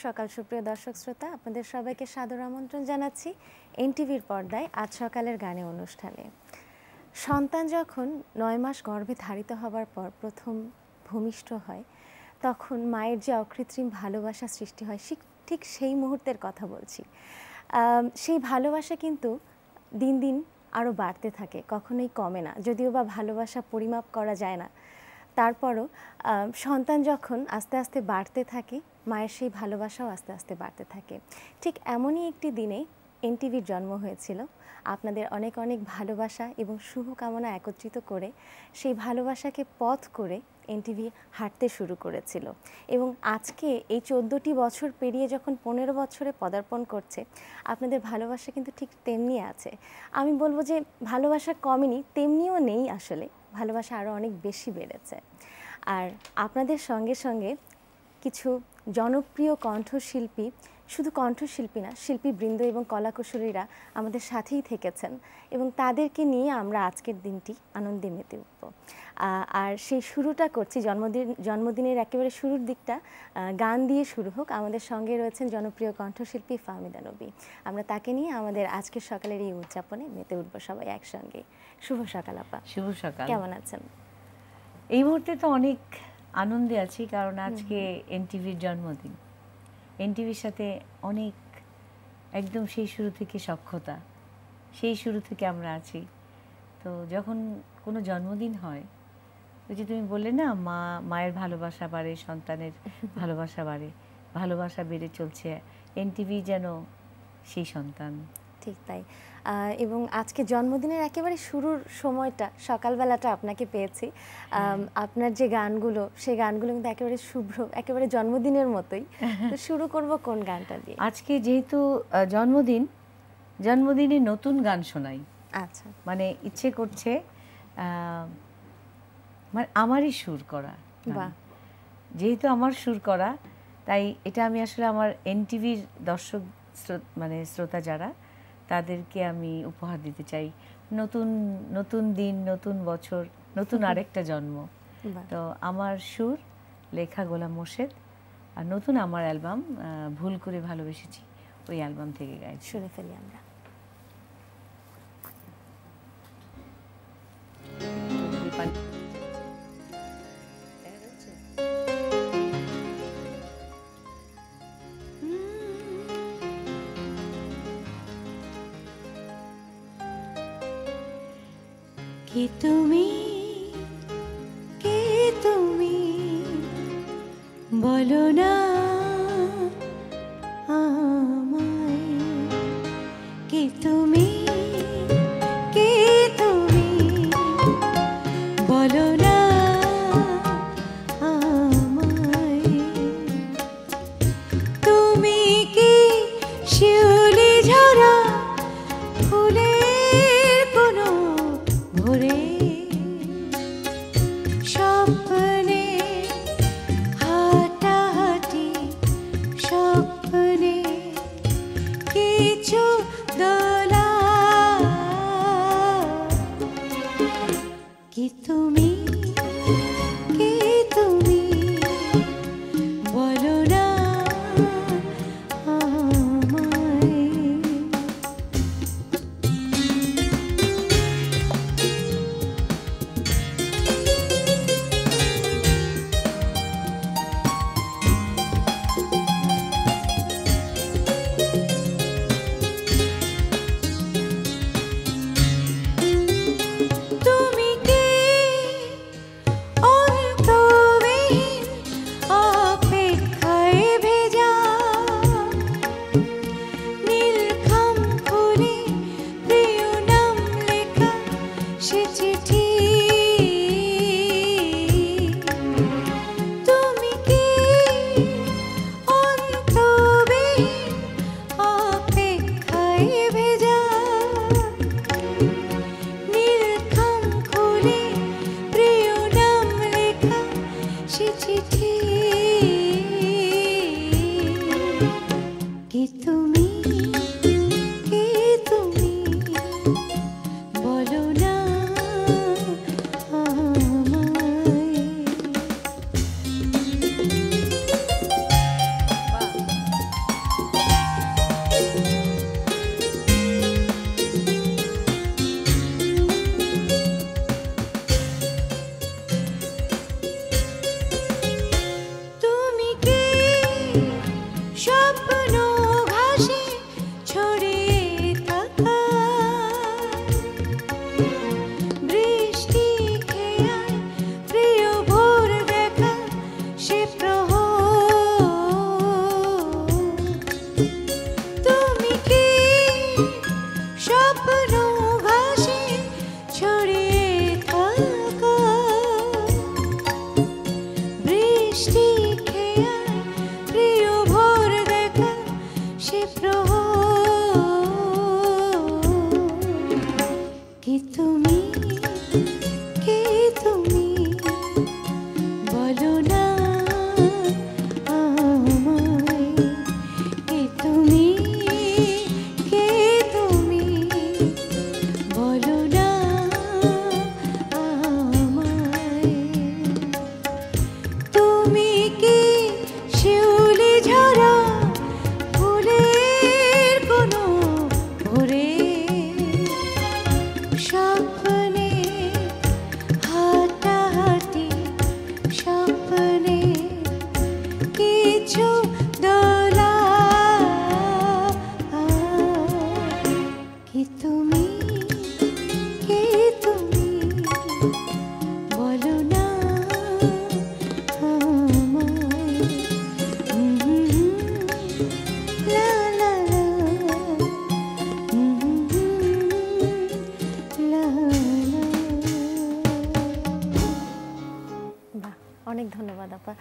সকাল সুপ্রিয় দর্শক শ্রোতা, আপনাদের সবাইকে সাদর আমন্ত্রণ জানাচ্ছি এনটিভির পর্দায় আজ সকালের গানে অনুষ্ঠানে। সন্তান যখন 9 মাস গর্ভে ধারিত হবার পর প্রথম ভূমিষ্ঠ হয়, তখন মায়ের যে অকৃত্রিম ভালোবাসা সৃষ্টি হয়, ঠিক সেই মুহূর্তের কথা বলছি। সেই ভালোবাসা কিন্তু দিন দিন আরও বাড়তে থাকে, কখনোই কমে না। যদিও বা ভালোবাসা পরিমাপ করা যায় না, তারপরও সন্তান যখন আস্তে আস্তে বাড়তে থাকে, মায়ের সেই ভালোবাসাও আস্তে আস্তে বাড়তে থাকে। ঠিক এমনই একটি দিনে এনটিভির জন্ম হয়েছিল। আপনাদের অনেক অনেক ভালোবাসা এবং শুভকামনা একত্রিত করে সেই ভালোবাসাকে পথ করে এনটিভি হাঁটতে শুরু করেছিল এবং আজকে এই 14টি বছর পেরিয়ে যখন 15 বছরে পদার্পণ করছে, আপনাদের ভালোবাসা কিন্তু ঠিক তেমনি আছে। আমি বলবো যে ভালোবাসা কমেনি, তেমনিও নেই, আসলে ভালোবাসা আরও অনেক বেশি বেড়েছে। আর আপনাদের সঙ্গে সঙ্গে কিছু জনপ্রিয় কণ্ঠশিল্পী, শুধু কণ্ঠশিল্পী না, শিল্পীবৃন্দ এবং কলাকুশলীরা আমাদের সাথেই থেকেছেন এবং তাদেরকে নিয়ে আমরা আজকের দিনটি আনন্দে মেতে উঠব। আর সেই শুরুটা করছি, জন্মদিনের একেবারে শুরুর দিকটা গান দিয়ে শুরু হোক। আমাদের সঙ্গে রয়েছেন জনপ্রিয় কণ্ঠশিল্পী ফাহমিদা নবী। আমরা তাকে নিয়ে আমাদের আজকের সকালের এই উদযাপনে মেতে উঠব সবাই একসঙ্গে। শুভ সকাল আপা। শুভ সকাল। কেমন আছেন? এই মুহূর্তে তো অনেক আনন্দে আছি, কারণ আজকে এনটিভির জন্মদিন। এনটিভির সাথে অনেক একদম সেই শুরু থেকে সখ্যতা, সেই শুরু থেকে আমরা আছি। তো যখন কোনো জন্মদিন হয়, ওই যে তুমি বললে না, মায়ের ভালোবাসা বাড়ে, সন্তানের ভালোবাসা বাড়ে, ভালোবাসা বেড়ে চলছে। এনটিভি যেন সেই সন্তান। ঠিক তাই। এবং আজকে জন্মদিনের একেবারে শুরুর সময়টা, সকালবেলাটা আপনাকে পেয়েছি। আপনার যে গানগুলো, সেই গানগুলো কিন্তু একেবারে শুভ্র, একেবারে জন্মদিনের মতোই। তো শুরু করব কোন গানটা দিয়ে? আজকে যেহেতু জন্মদিনে নতুন গান শোনাই। আচ্ছা, মানে ইচ্ছে করছে মানে আমারই সুর করা। বাহ। যেহেতু আমার সুর করা, তাই এটা আমি আসলে আমার এনটিভির দর্শক মানে শ্রোতা যারা, তাদেরকে আমি উপহার দিতে চাই। নতুন দিন, নতুন বছর, নতুন আরেকটা জন্ম। তো আমার সুর, লেখা গোলাম মোর্শেদ, আর নতুন আমার অ্যালবাম ভুল করে ভালোবেসেছি, ওই অ্যালবাম থেকে গাই। শুনে ফেলি আমরা। কে তুমি, কে তুমি, বলো না আমায়। কে তুমি, কে তুমি, বলো না আমায়। তুমি কি শিউলি ঝরা ফুলের কোনো ভোরে, স্বপ্নে হাঁটাহাঁটি, স্বপ্নে কিছু দোলা। কি তুমি, কে তুমি, বলো না আমায়। তুমি কি অন্তহীন অপেক্ষায় ভেজা, নীলখাম খুলে প্রিয় নাম লেখা সে চিঠি। তুমি কি অন্তহীন অপেক্ষায় ভেজা, নীলখাম খুলে প্রিয় নাম লেখা সে চিঠি। কে তুমি, কে তুমি, বলো না আমায়। কি তুমি, কে তুমি, বলো না আমায়। কে তুমি, কে তুমি, বলো না আমায়। তুমি কি শিউলি ঝরা ফুলের কোনো ভোরে, স্বপ্নে হাঁটাহাঁটি, স্বপ্নে কিছু দোলা। কি তুমি, কে তুমি, বলো না আমায়। লা লা লা, লা লা। বাহ, অনেক ধন্যবাদ আপা।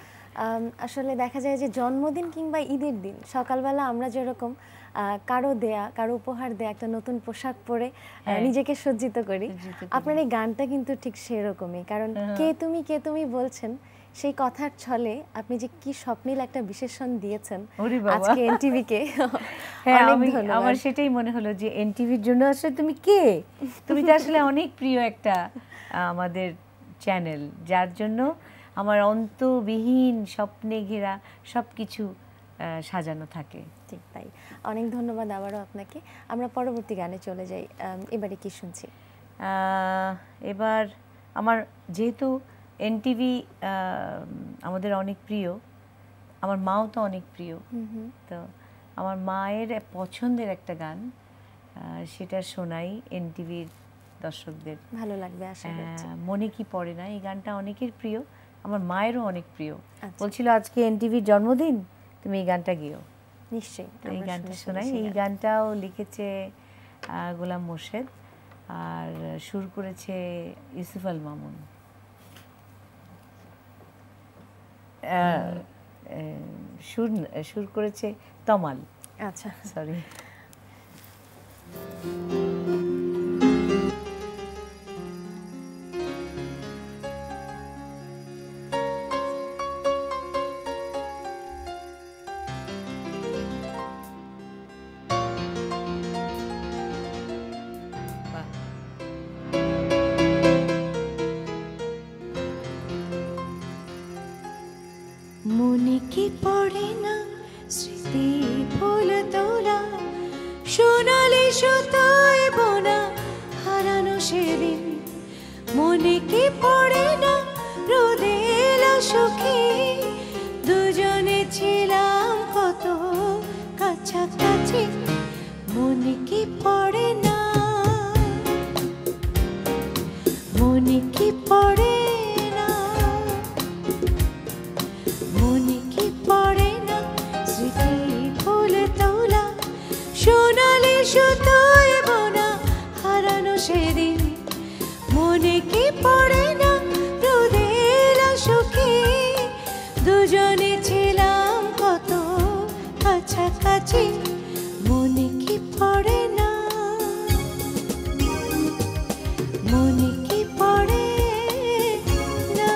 আসলে দেখা যায় যে জন্মদিন কিংবা ঈদের দিন সকালবেলা আমরা যেরকম কারো দেয়া, কারো উপহার দেয়া একটা নতুন পোশাক পরে নিজেকে সজ্জিত করি, আপনার এই গানটা কিন্তু ঠিক সেরকমই। কারণ কে তুমি, কে তুমি বলছেন, সেই কথার ছলে আপনি যে কি স্বপ্নিল একটা বিশেষণ দিয়েছেন ওরে বাবা। আজকে এনটিভিকে। হ্যাঁ, অনেক ধন্যবাদ। আমার সেটাই মনে হলো যে এনটিভির জন্য আসলে তুমি কে, তুমি তো আসলে অনেক প্রিয় একটা আমাদের চ্যানেল, যার জন্য আমার অন্তবিহীন স্বপ্নে ঘেরা সব কিছু সাজানো থাকে। ঠিক তাই, অনেক ধন্যবাদ আবারও আপনাকে। আমরা পরবর্তী গানে চলে যাই। এবারে কি শুনছি? এবার আমার যেহেতু এনটিভি আমাদের অনেক প্রিয়, আমার মাও তো অনেক প্রিয়, তো আমার মায়ের পছন্দের একটা গান, সেটা শোনাই এনটিভির দর্শকদের। ভালো লাগবে আশা করছি। মনে কি পড়ে না, এই গানটা অনেকের প্রিয়, আমার মায়েরও অনেক প্রিয়। আচ্ছা। বলছিল আজকে এনটিভির জন্মদিন, তুমি এই গানটা গেও। নিশ্চয়ই, এই আমরা গানটা শুনে শোনাই। ফেলেছি এই গান। গানটাও লিখেছে গোলাম মোর্শেদ আর সুর করেছে ইউসুফ আল মামুন। সুর করেছে তমাল। আচ্ছা, সরি। মনে কি পড়ে না স্মৃতি ফুল তোলা, সোনালি সুতোয় বোনা হারানো সেদিন। মনে কি পড়ে না রোদেলা সুখী, দুজনে ছিলাম কত কাছাকাছি। মনে কি পড়ে না, মনে কি পড়ে না, মনে কি পড়ে না স্মৃতি ফুল তোলা, সোনালি সুতোয় বোনা হারানো সেদিন। মনে কি পড়ে না রোদেলা সুখী, দুজনে ছিলাম কত কাছাকাছি। মনে কি পড়ে না, মনে কি পড়ে না।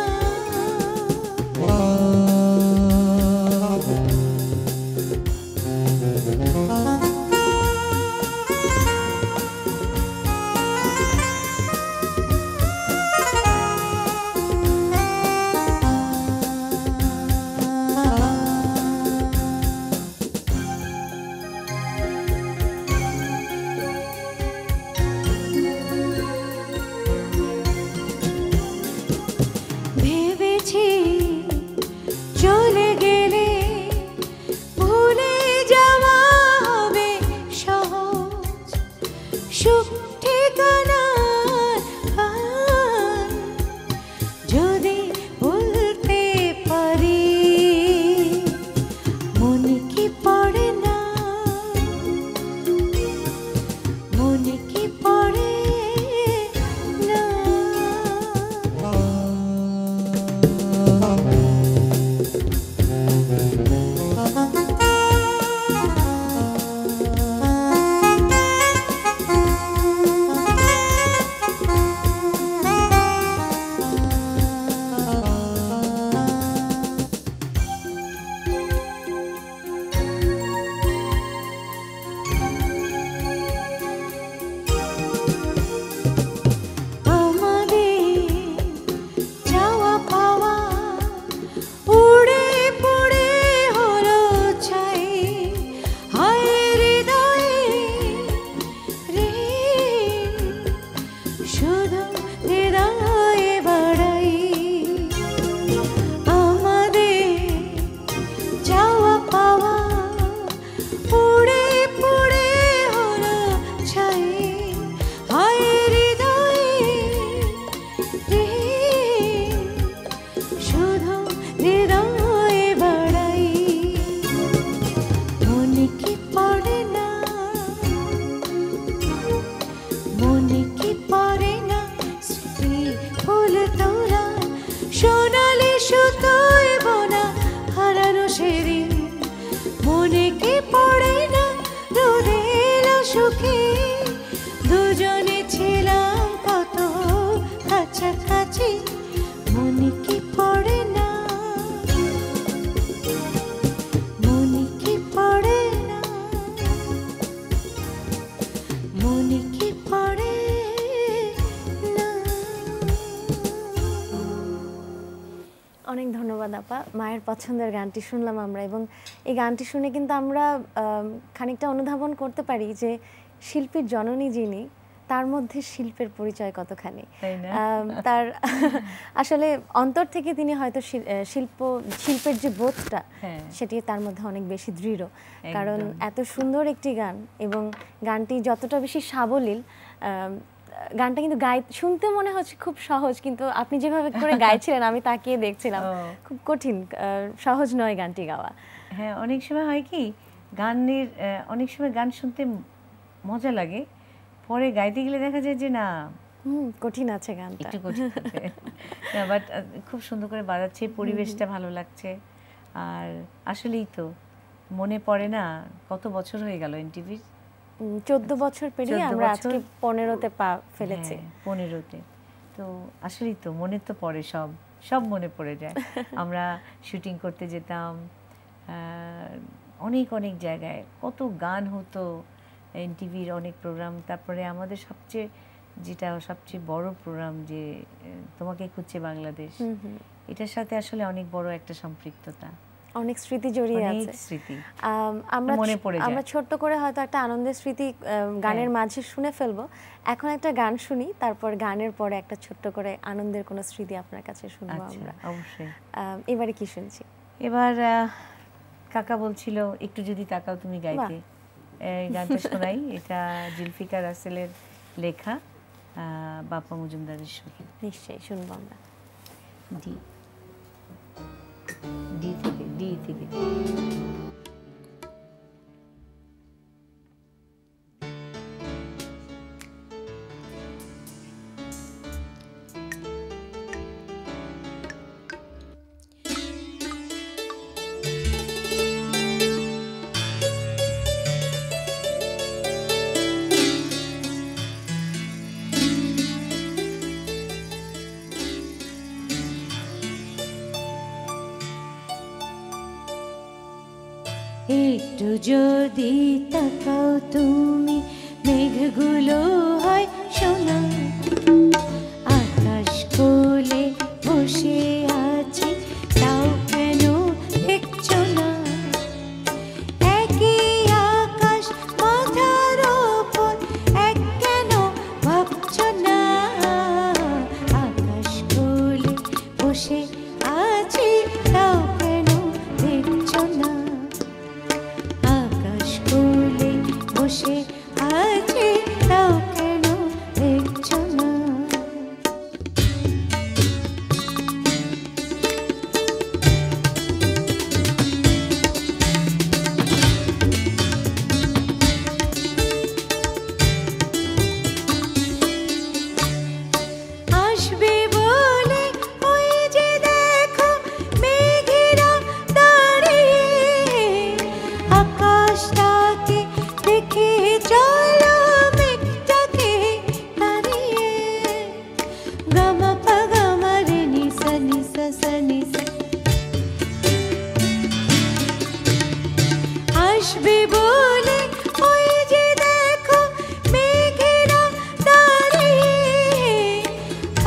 ভেবেছি চলে গেলে ভুলে যাওয়া হবে সহজ, সুখ ঠিকানার গান যদি বলতে পারি। মনে কি পড়ে না, মনে কি পড়ে না। সুখে দুজনে ছিলাম কত কাছাকাছি মনে কি পড়ে না মনে কি পড়ে না মনে কি পড়ে না। অনেক ধন্যবাদ আপা, মায়ের পছন্দের গানটি শুনলাম আমরা, এবং এই গানটি শুনে কিন্তু আমরা খানিকটা অনুধাবন করতে পারি যে শিল্পীর জননী যিনি, তার মধ্যে শিল্পের পরিচয় কতখানি। তার আসলে অন্তর থেকে তিনি হয়তো শিল্পের যে বোধটা সেটি তার মধ্যে অনেক বেশি দৃঢ়, কারণ এত সুন্দর একটি গান এবং গানটি যতটা বেশি সাবলীল, গানটা কিন্তু শুনতে মনে হচ্ছে খুব সহজ, কিন্তু আপনি যেভাবে করে গাইছিলেন আমি তাকিয়ে দেখছিলাম খুব কঠিন, সহজ নয় গানটি গাওয়া। হ্যাঁ, অনেক সময় হয় কি গানের অনেক সময় গান শুনতে মজা লাগে, পরে গাইতে গেলে দেখা যায় যে না কঠিন আছে গানটা, একটু কঠিন আছে। না, বাট খুব সুন্দর করে বাজাচ্ছে, পরিবেশটা ভালো লাগছে। আর আসলেই তো মনে পড়ে না কত বছর হয়ে গেল এনটিভির, 14 বছর পেরিয়ে আমরা আজকে 15তে পা ফেলেছি। 15তে তো আসলেই তো মনে তো পড়ে, সব মনে পড়ে যায়। আমরা শুটিং করতে যেতাম অনেক অনেক জায়গায়, কত গান হতো, এনটিভির অনেক প্রোগ্রাম। তারপরে আমাদের সবচেয়ে বড় প্রোগ্রাম যে তোমাকে খুঁজছে বাংলাদেশ, এটার সাথে আসলে অনেক বড় একটা সম্পৃক্ততা, অনেক স্মৃতি জড়িয়ে আছে। আমরা ছোট্ট করে হয়তো একটা আনন্দের স্মৃতি গানের মাঝে শুনে ফেলবো। এখন একটা গান শুনি, তারপর গানের পরে একটা ছোট্ট করে আনন্দের কোনো স্মৃতি আপনার কাছে শুনবো আমরা। অবশ্যই। এবারে কি শুনছি? এবার কাকা বলছিল একটু যদি তাকাও তুমি গাইতে, এই গানটা শোনাই। এটা জুলফিকার রাসেলের লেখা, বাপ্পা মজুমদারের সুর। নিশ্চয়ই শুনবো আমরা। ডি থেকে একটু যদি তাকাও তুমি, মেঘগুলো হয় সোনা, আকাশ কোলে বসে আছি, তাও কেন দেখছো না? একই আকাশ মাথার ওপর, এক কেন ভাবছো না? আকাশ কোলে বসে আছি, তাও কেন দেখছো না? বসে আছে, তাও কেন দেখছো না? আসবে বলে ওই যে দেখো মেঘেরা দাঁড়িয়ে, আকাশটাকে দেখে চলো মেঘটাকে তাড়িয়ে। গামা পা গামা রে নি সা নি সা সা নি সা। আসবে বলে ওই যে দেখো মেঘেরা দাঁড়িয়ে,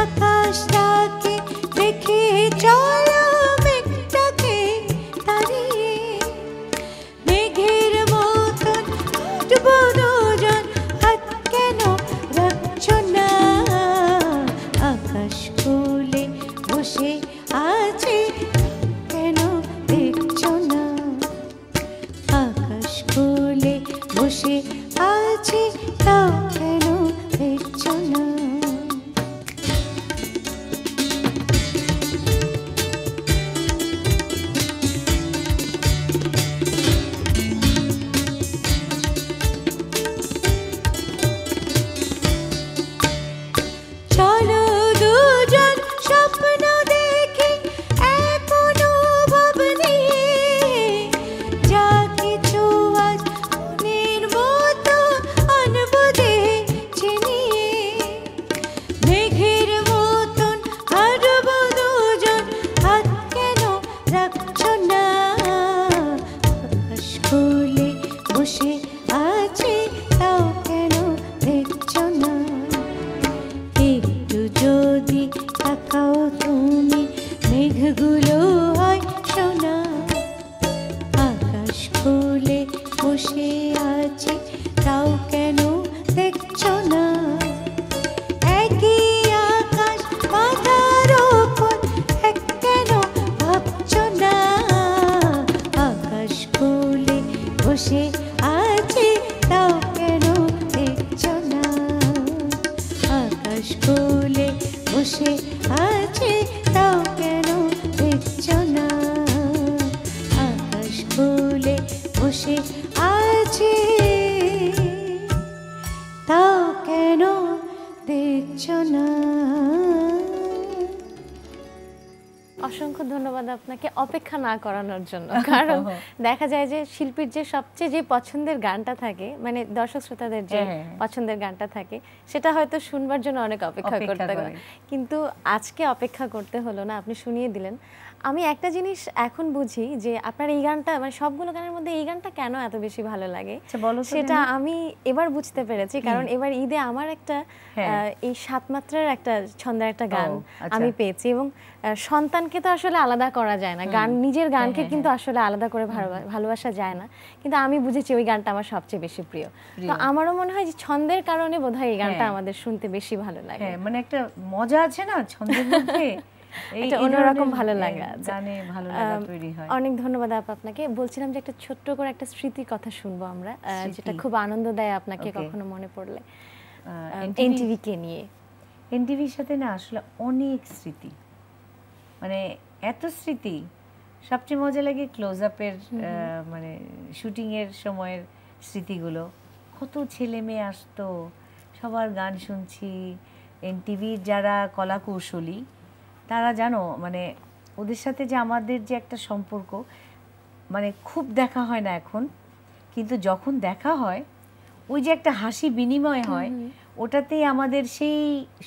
আকাশটাকে দেখে চলো মেঘটাকে তাড়িয়ে। মেঘের মতন উঠবো দুজন, হাত কেন রাখছো না? আকাশ কোলে বসে আছে, কেন দেখছো না? আকাশ কোলে বসে আছে, তাও কেন দেখছো না? চলো দুজন স্বপ্ন দেখি এক অনুভব নিয়ে, যা কিছু আজ মনের মতো লাঞ্ছনা। অসংখ্য ধন্যবাদ আপনাকে অপেক্ষা না করানোর জন্য, কারণ দেখা যায় যে শিল্পীর যে সবচেয়ে যে পছন্দের গানটা থাকে, মানে দর্শক শ্রোতাদের যে পছন্দের গানটা থাকে, সেটা হয়তো শুনবার জন্য অনেক অপেক্ষা করতে হয়, কিন্তু আজকে অপেক্ষা করতে হলো না, আপনি শুনিয়ে দিলেন। আমি একটা জিনিস এখন বুঝি যে আপনার এই গানটা, মানে সবগুলো গানের মধ্যে এই গানটা কেন এত বেশি ভালো লাগে সেটা আমি এবার বুঝতে পেরেছি। কারণ এবার ঈদে আমার একটা এই ৭ মাত্রার একটা ছন্দের একটা গান আমি পেয়েছি, এবং সন্তানকে তো আসলে আলাদা করা যায় না, গান নিজের গানকে কিন্তু আসলে আলাদা করে ভালোবাসা যায় না, কিন্তু আমি বুঝেছি ওই গানটা আমার সবচেয়ে বেশি প্রিয়। তো আমারও মনে হয় যে ছন্দের কারণে বোধহয় এই গানটা আমাদের শুনতে বেশি ভালো লাগে। মানে একটা মজা আছে না ছন্দের মধ্যে, এটা অন্যরকম ভালো লাগা, গানে ভালো লাগা তৈরি হয়। অনেক ধন্যবাদ আপনাকে। বলছিলাম যে একটা ছোট্ট করে একটা স্মৃতির কথা শুনবো আমরা, যেটা খুব আনন্দ দেয় আপনাকে কখনো মনে পড়লে, এনটিভি কে নিয়ে। এনটিভির সাথে না আসলে অনেক স্মৃতি, মানে এত স্মৃতি। সবচেয়ে মজা লাগে ক্লোজ আপের মানে শুটিং এর সময়ের স্মৃতিগুলো। কত ছেলে মেয়ে আসতো, সবার গান শুনছি। এনটিভির যারা কলা কৌশলী তারা জানো, মানে ওদের সাথে যে আমাদের যে একটা সম্পর্ক, মানে খুব দেখা হয় না এখন, কিন্তু যখন দেখা হয় ওই যে একটা হাসি বিনিময় হয়, ওটাতেই আমাদের সেই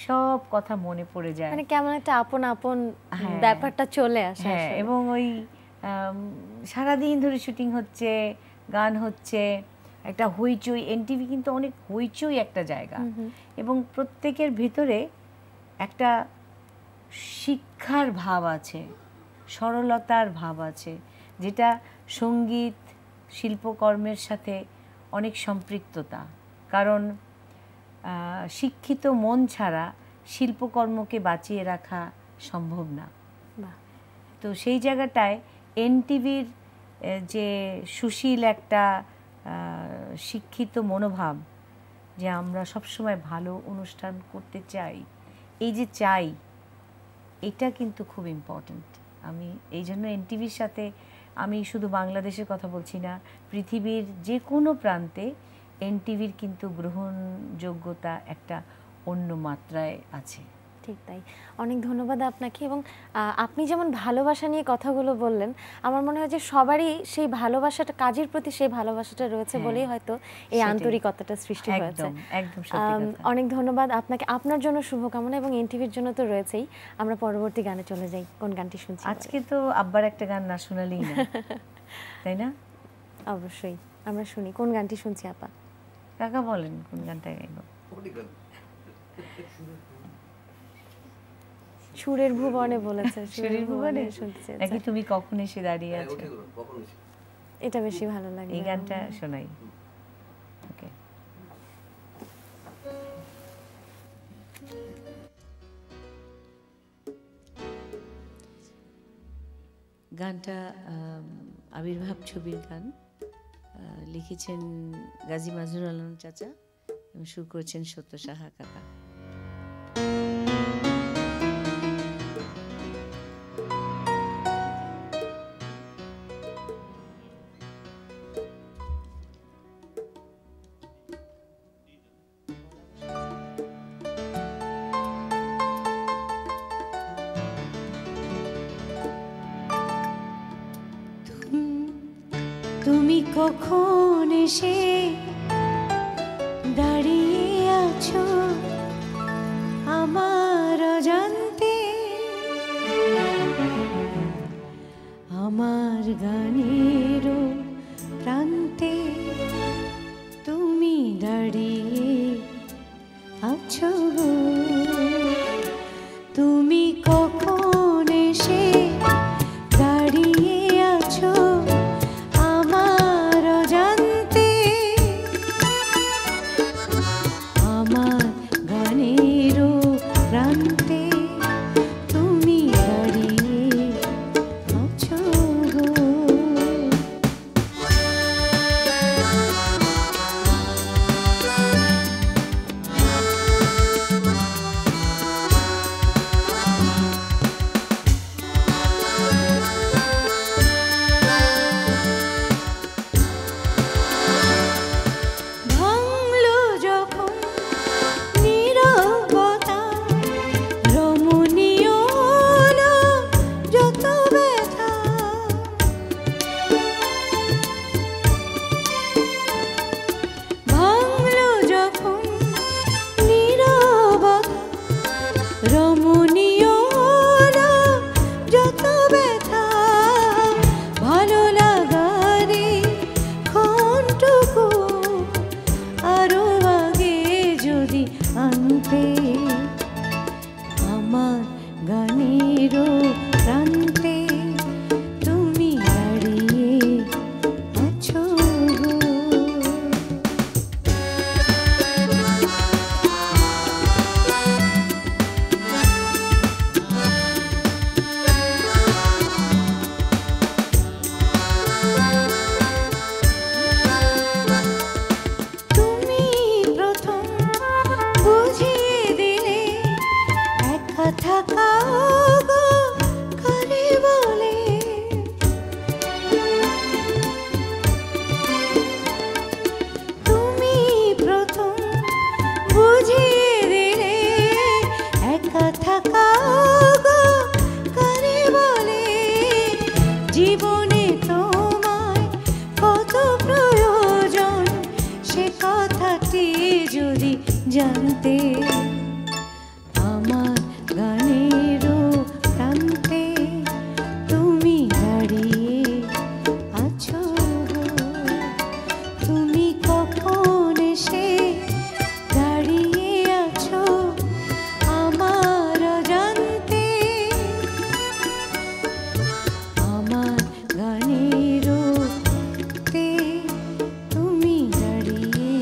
সব কথা মনে পড়ে যায়, মানে কেমন একটা আপন আপন ব্যাপারটা চলে আসে। এবং ওই সারাদিন ধরে শুটিং হচ্ছে, গান হচ্ছে, একটা হইচই। এনটিভি কিন্তু অনেক হইচই একটা জায়গা, এবং প্রত্যেকের ভিতরে একটা শিক্ষার ভাব আছে, সরলতার ভাব আছে, যেটা সঙ্গীত শিল্পকর্মের সাথে অনেক সম্পৃক্ততা। কারণ শিক্ষিত মন ছাড়া শিল্পকর্মকে বাঁচিয়ে রাখা সম্ভব না। তো সেই জায়গাটায় এনটিভির যে সুশীল একটা শিক্ষিত মনোভাব, যে আমরা সবসময় ভালো অনুষ্ঠান করতে চাই, এই যে চাই, এটা কিন্তু খুব ইম্পর্ট্যান্ট। আমি এই জন্য এনটিভির সাথে, আমি শুধু বাংলাদেশের কথা বলছি না, পৃথিবীর যে কোনো প্রান্তে এনটিভির কিন্তু গ্রহণযোগ্যতা একটা অন্য মাত্রায় আছে। ঠিক তাই, অনেক ধন্যবাদ আপনাকে। এবং আপনি যেমন ভালোবাসা নিয়ে কথাগুলো বললেন, আমার মনে হয় যে সবারই সেই ভালোবাসাটা, কাজের প্রতি সেই ভালোবাসাটা রয়েছে বলেই হয়তো এই আন্তরিকতাটা সৃষ্টি হয়েছে। একদম সত্যি কথা। অনেক ধন্যবাদ আপনাকে, আপনার জন্য শুভকামনা, এবং এনটিভির জন্য তো রয়েছেই। আমরা পরবর্তী গানে চলে যাই। কোন গানটি শুনছি আজকে? তো আব্বার একটা গান না শোনালেই না, তাই না? অবশ্যই আমরা শুনি। কোন গানটি শুনছি আপা? কাকা বলেন কোন গানটা গাইব? সুরের ভুবনে বলেছে, সুরের ভুবনে শুনতে নাকি তুমি কখন এসে দাঁড়িয়ে আছো, এটা বেশি ভালো লাগে। এই গানটা শোনাই। ওকে, গানটা আবির্ভাব ছবির গান, লিখেছেন গাজী মাজহারুল আলম চাচা এবং সুর করেছেন সত্য সাহা কাকা। তুমি কখন এসে দাঁড়িয়ে আছো আমার অজান্তে, আমার গানের প্রান্তে তুমি দাঁড়িয়ে আছো। তুমি কখন এসে দাঁড়িয়ে আছো আমার অজান্তে, আমার গানের প্রান্তে তুমি দাঁড়িয়ে আছো গো। প্রান্তে আমার গানেরও প্রান্তে তুমি দাঁড়িয়ে আছো গো। তুমি প্রথম বুঝিয়ে দিলে একা থাকা গো কারে বলে। তুমি প্রথম বুঝিয়ে দিলে একা থাকা গো কারে বলে। জীবনে তোমায় কত প্রয়োজন সে কথাটি যদি জানতে আমার গানেরও প্রান্তে তুমি দাঁড়িয়ে আছো গো। তুমি কখন এসে দাঁড়িয়ে আছো আমার অজান্তে। আমার গানেরও তে তুমি দাঁড়িয়ে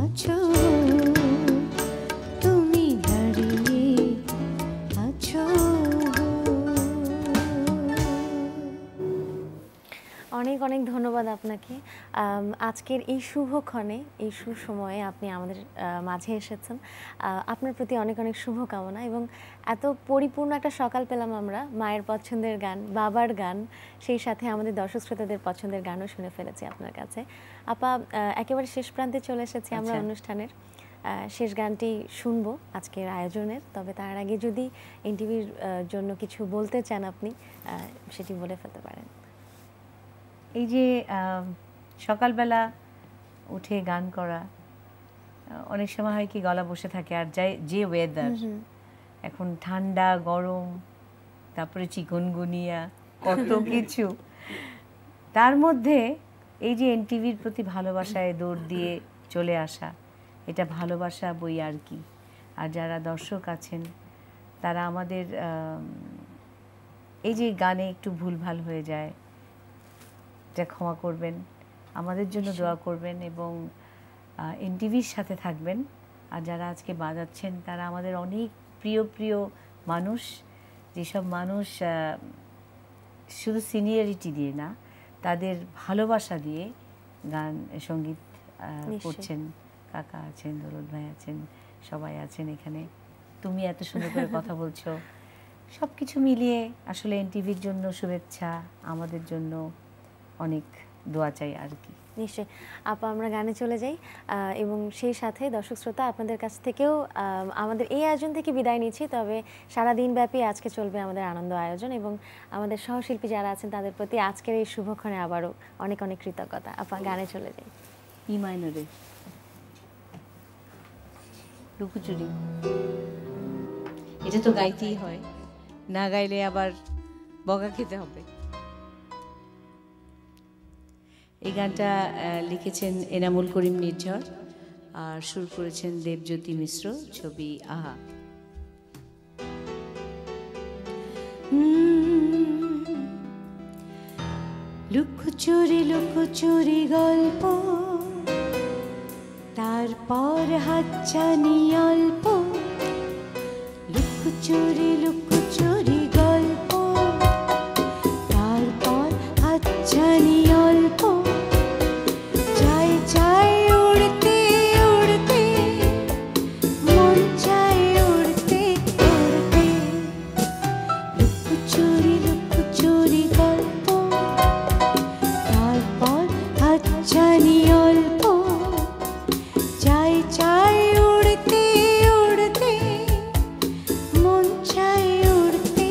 আছো, তুমি দাঁড়িয়ে আছো। অনেক অনেক ধন্যবাদ আপনাকে। আজকের এই শুভক্ষণে, এই সুসময়ে আপনি আমাদের মাঝে এসেছেন। আপনার প্রতি অনেক অনেক শুভকামনা এবং এত পরিপূর্ণ একটা সকাল পেলাম আমরা। মায়ের পছন্দের গান, বাবার গান, সেই সাথে আমাদের দর্শক শ্রোতাদের পছন্দের গানও শুনে ফেলেছি আপনার কাছে। আপা, একেবারে শেষ প্রান্তে চলে এসেছি আমরা অনুষ্ঠানের। শেষ গানটি শুনবো আজকের আয়োজনের, তবে তার আগে যদি এনটিভির জন্য কিছু বলতে চান আপনি সেটি বলে ফেলতে পারেন। এই যে সকালবেলা উঠে গান করা, অনেক সময় হয় কি গলা বসে থাকে, আর যে ওয়েদার এখন ঠান্ডা গরম, তারপরে চিকনগুনিয়া, কত কিছু, তার মধ্যে এই যে এনটিভির প্রতি ভালোবাসায় দৌড় দিয়ে চলে আসা, এটা ভালোবাসা বই আর কি। আর যারা দর্শক আছেন তারা আমাদের এই যে গানে একটু ভুলভাল হয়ে যায়, এটা ক্ষমা করবেন, আমাদের জন্য দোয়া করবেন এবং এনটিভির সাথে থাকবেন। আর যারা আজকে বাজাচ্ছেন তারা আমাদের অনেক প্রিয় প্রিয় মানুষ, যেসব মানুষ শুধু সিনিয়রিটি দিয়ে না, তাদের ভালোবাসা দিয়ে গান সঙ্গীত করছেন। কাকা আছেন, দৌলত ভাই আছেন, সবাই আছেন এখানে, তুমি এত সুন্দর করে কথা বলছো, সব কিছু মিলিয়ে আসলে এনটিভির জন্য শুভেচ্ছা, আমাদের জন্য অনেক দোয়া চাই আর কি। নিশ্চয়ই আপা, আমরা গানে চলে যাই এবং সেই সাথে দর্শক শ্রোতা আপনাদের কাছ থেকেও আমাদের এই আয়োজন থেকে বিদায় নিচ্ছি। তবে সারাদিন ব্যাপী আজকে চলবে আমাদের আনন্দ আয়োজন এবং আমাদের সহশিল্পী যারা আছেন তাদের প্রতি আজকের এই শুভক্ষণে আবারও অনেক অনেক কৃতজ্ঞতা। আপা, গানে চলে যাই। ই মাইনরে লুকোচুরি, এটা তো গাইতেই হয়, না গাইলে আবার বকা খেতে হবে। এই গানটা লিখেছেন এনামুল করিম নির্ঝর আর সুর করেছেন দেবজ্যোতি মিশ্র, ছবি আহা। লুকোচুরি লুকোচুরি গল্প, তারপর হাতছানি অল্প। লুকোচুরি লুকোচুরি গল্প, তারপর হাতছানি অল্প। চাই চাই উড়তে উড়তে, মন চাই উড়তে উড়তে। লুকোচুরি লুকোচুরি গল্প, তারপর হাতছানি অল্প। চাই চাই উড়তে উড়তে, মন চাই উড়তে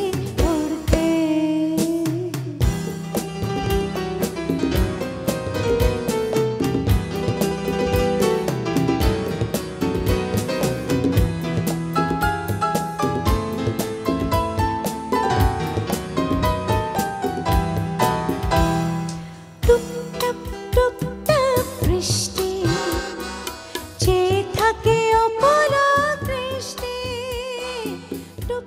টুপ